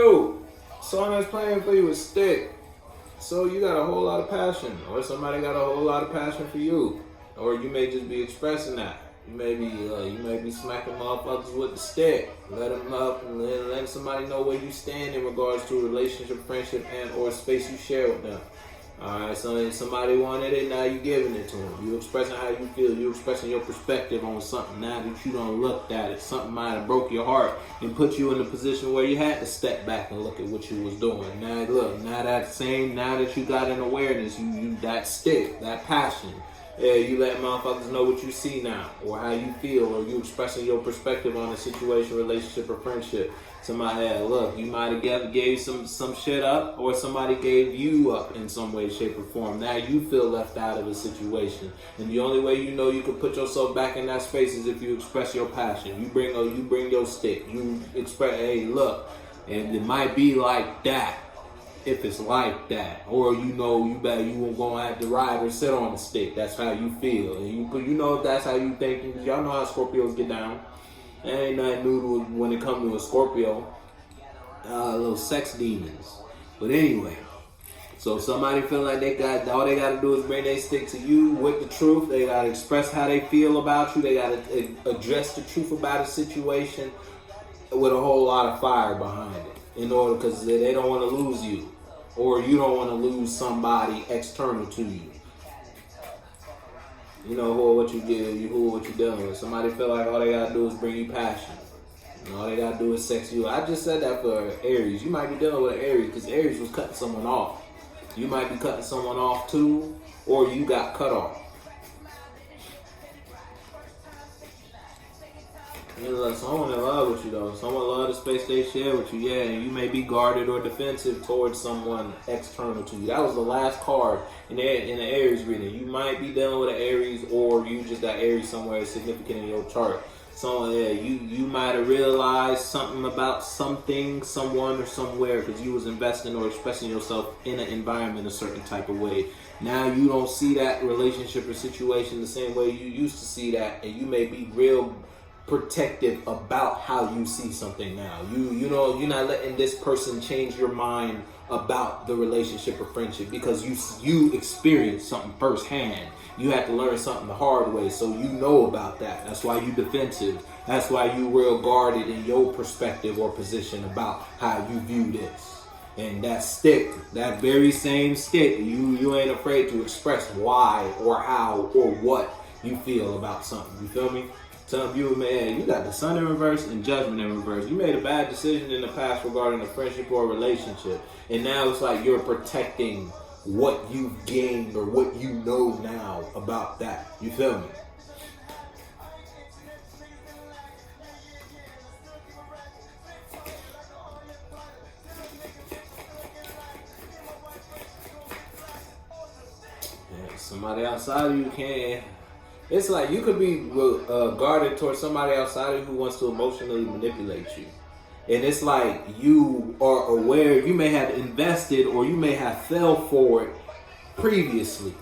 Yo, song that's playing for you is Stick. So you got a whole lot of passion, or somebody got a whole lot of passion for you, or you may just be expressing that. You may be smacking motherfuckers with the stick. Let them up and let somebody know where you stand in regards to a relationship, friendship, and or space you share with them. Alright, so if somebody wanted it, now you giving it to them. You expressing how you feel. You expressing your perspective on something. Now that you done looked at it, something might have broke your heart and put you in a position where you had to step back and look at what you was doing. Now look, now that you got an awareness, you that stick, that passion. Yeah, you let motherfuckers know what you see now, or how you feel, or you expressing your perspective on a situation, relationship, or friendship. Somebody, look, you might have gave some shit up, or somebody gave you up in some way, shape, or form. Now you feel left out of a situation, and the only way you know you can put yourself back in that space is if you express your passion. You bring your stick. You express, hey, look, and it might be like that. If it's like that, or you won't gonna have to ride or sit on the stick. That's how you feel, and you know if that's how you think. Y'all know how Scorpios get down. There ain't nothing new when it comes to a Scorpio. Little sex demons. But anyway, so somebody feel like all they gotta do is bring their stick to you with the truth. They gotta express how they feel about you. They gotta address the truth about a situation with a whole lot of fire behind it. In order, because they don't want to lose you, or you don't want to lose somebody external to you. You know what you dealing with. Somebody feel like all they gotta do is bring you passion. And all they gotta do is sex you. I just said that for Aries. You might be dealing with an Aries because Aries was cutting someone off. You might be cutting someone off too, or you got cut off. Someone in love with you though. Someone love the space they share with you. Yeah, and you may be guarded or defensive towards someone external to you. That was the last card in the Aries reading. You might be dealing with an Aries, or you just got Aries somewhere significant in your chart. So you might have realized something about something, someone, or somewhere because you was investing or expressing yourself in an environment a certain type of way. Now you don't see that relationship or situation the same way you used to see that, and you may be real protective about how you see something now. You're not letting this person change your mind about the relationship or friendship because you experienced something firsthand. You had to learn something the hard way, so you know about that. That's why you defensive. That's why you real guarded in your perspective or position about how you view this. And that stick, that very same stick, you ain't afraid to express why or how or what you feel about something. You feel me? Some of you, man, you got the Sun in reverse and Judgment in reverse. You made a bad decision in the past regarding a friendship or a relationship. And now it's like you're protecting what you've gained or what you know now about that. You feel me? Yeah, somebody outside of you can. It's like you could be guarded towards somebody outside of you who wants to emotionally manipulate you. And it's like you are aware, you may have invested or you may have fell for it previously.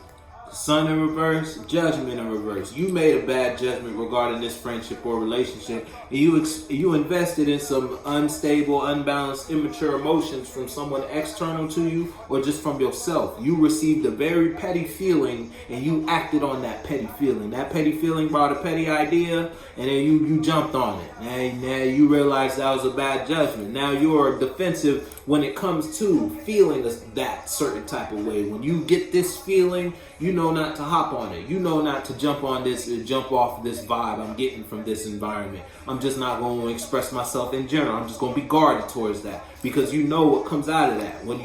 Sun in reverse, Judgment in reverse. You made a bad judgment regarding this friendship or relationship, and you invested in some unstable, unbalanced, immature emotions from someone external to you or just from yourself. You received a very petty feeling, and you acted on that petty feeling. That petty feeling brought a petty idea, and then you jumped on it. Now you realize that was a bad judgment. Now you are defensive when it comes to feeling that certain type of way. When you get this feeling, you know not to hop on it. You know not to jump on this, jump off this vibe I'm getting from this environment. I'm just not going to express myself in general. I'm just going to be guarded towards that because you know what comes out of that when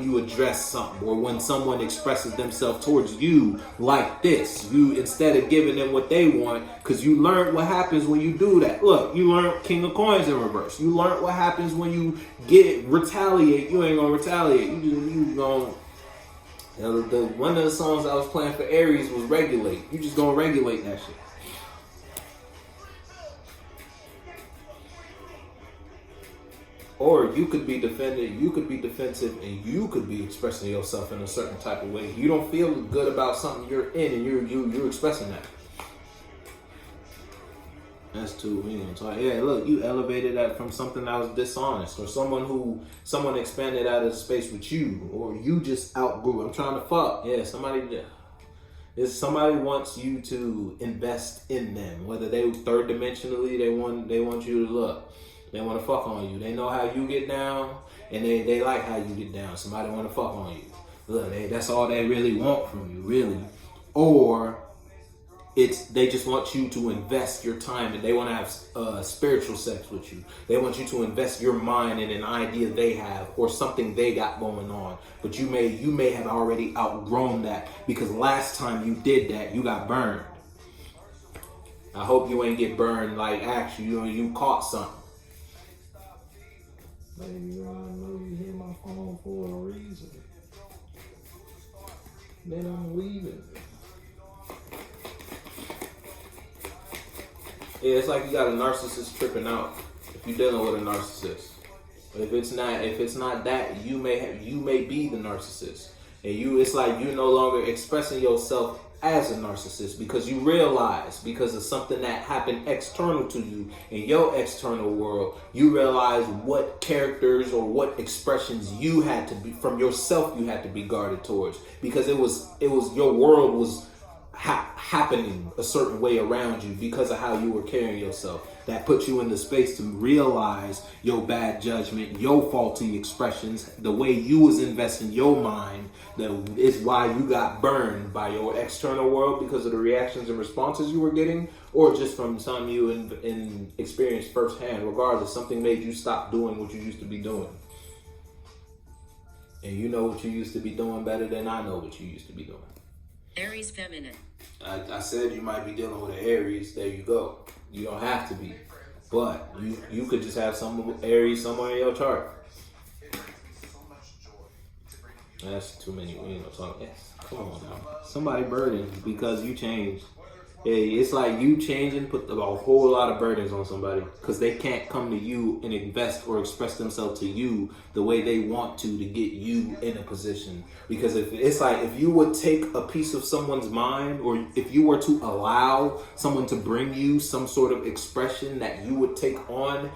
you address something or when someone expresses themselves towards you like this. You, instead of giving them what they want, because you learned what happens when you do that. Look, you learned King of Coins in reverse. You learned what happens when you retaliate. You ain't going to retaliate. You going to... one of the songs I was playing for Aries was Regulate. You just gonna regulate that shit. Or you could be defended, you could be defensive, and you could be expressing yourself in a certain type of way. You don't feel good about something you're in, and you're expressing that. That's too, yeah, look, you elevated that from something that was dishonest, or someone expanded out of space with you, or you just outgrew. I'm trying to fuck. Yeah, somebody wants you to invest in them, whether they third dimensionally, they want you to look. They want to fuck on you. They know how you get down, and they like how you get down. Somebody want to fuck on you. Look, that's all they really want from you, really. Or they just want you to invest your time, and they want to have spiritual sex with you. They want you to invest your mind in an idea they have or something they got going on. But you may have already outgrown that, because last time you did that, you got burned. I hope you ain't get burned like actually you caught something. Baby, I know you hit my phone for a reason. Then I'm leaving. Yeah, it's like you got a narcissist tripping out if you're dealing with a narcissist. But if it's not that, you may be the narcissist. And it's like you're no longer expressing yourself as a narcissist, because you realize, because of something that happened external to you in your external world, you realize what characters or what expressions you had to be from yourself, you had to be guarded towards, because it was your world was happening a certain way around you because of how you were carrying yourself. That put you in the space to realize your bad judgment, your faulty expressions, the way you was investing your mind. That is why you got burned by your external world, because of the reactions and responses you were getting, or just from something you in experience firsthand. Regardless, something made you stop doing what you used to be doing. And you know what you used to be doing better than I know what you used to be doing. Aries feminine. I said you might be dealing with an Aries. There you go. You don't have to be, but you could just have some Aries somewhere in your chart. That's too many. Talk. Yes. Come on now. Somebody burdened because you changed. Yeah, it's like you changing put a whole lot of burdens on somebody, because they can't come to you and invest or express themselves to you the way they want to get you in a position. Because if you would take a piece of someone's mind, or if you were to allow someone to bring you some sort of expression that you would take on,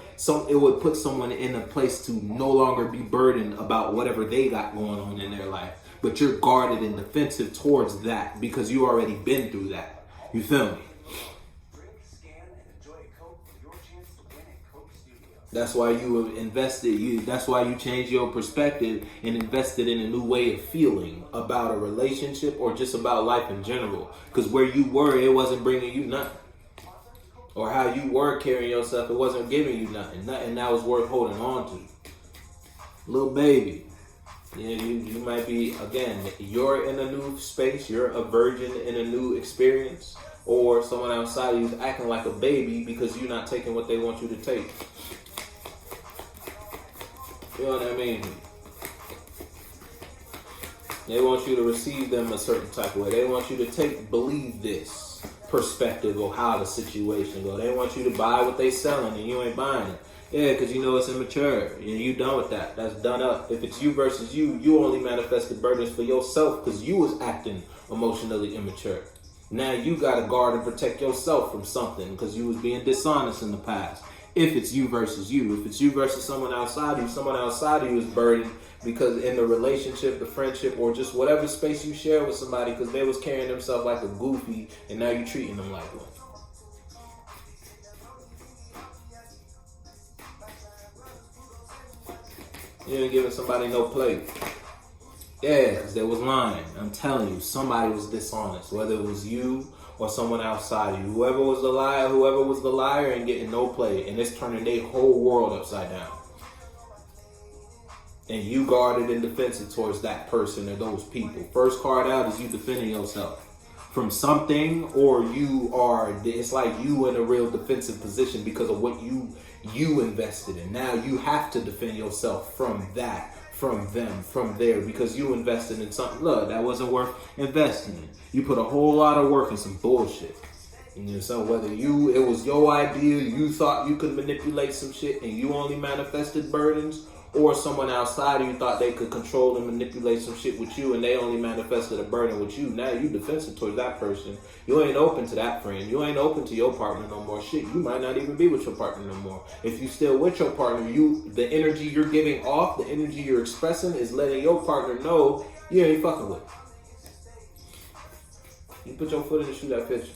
it would put someone in a place to no longer be burdened about whatever they got going on in their life. But you're guarded and defensive towards that because you already been through that. You feel me? That's why you have invested. That's why you changed your perspective and invested in a new way of feeling about a relationship or just about life in general. Because where you were, it wasn't bringing you nothing. Or how you were carrying yourself, it wasn't giving you nothing. Nothing that was worth holding on to. Little baby. You might be, again, you're in a new space, you're a virgin in a new experience, or someone outside of you is acting like a baby because you're not taking what they want you to take. You know what I mean? They want you to receive them a certain type of way. They want you to believe this perspective of how the situation goes. They want you to buy what they selling and you ain't buying it. Yeah, because you know it's immature. And you done with that. That's done up. If it's you versus you only manifested burdens for yourself because you was acting emotionally immature. Now you got to guard and protect yourself from something because you was being dishonest in the past. If it's you versus you. If it's you versus someone outside of you is burdened because in the relationship, the friendship, or just whatever space you share with somebody because they was carrying themselves like a goofy and now you're treating them like one. You ain't giving somebody no play. Yeah, because they was lying. I'm telling you, somebody was dishonest. Whether it was you or someone outside of you. Whoever was the liar ain't getting no play. And it's turning their whole world upside down. And you guarded and defensive towards that person or those people. First card out is you defending yourself from something, or it's like you in a real defensive position because of what you invested in. Now you have to defend yourself from that, from them, from there, because you invested in something, look, that wasn't worth investing in. You put a whole lot of work in some bullshit. And so whether it was your idea, you thought you could manipulate some shit and you only manifested burdens, or someone outside of you thought they could control and manipulate some shit with you, and they only manifested a burden with you. Now you defensive towards that person. You ain't open to that friend. You ain't open to your partner no more. Shit, you might not even be with your partner no more. If you still with your partner, the energy you're giving off, the energy you're expressing is letting your partner know you ain't fucking with. You put your foot in the shoe that fits you.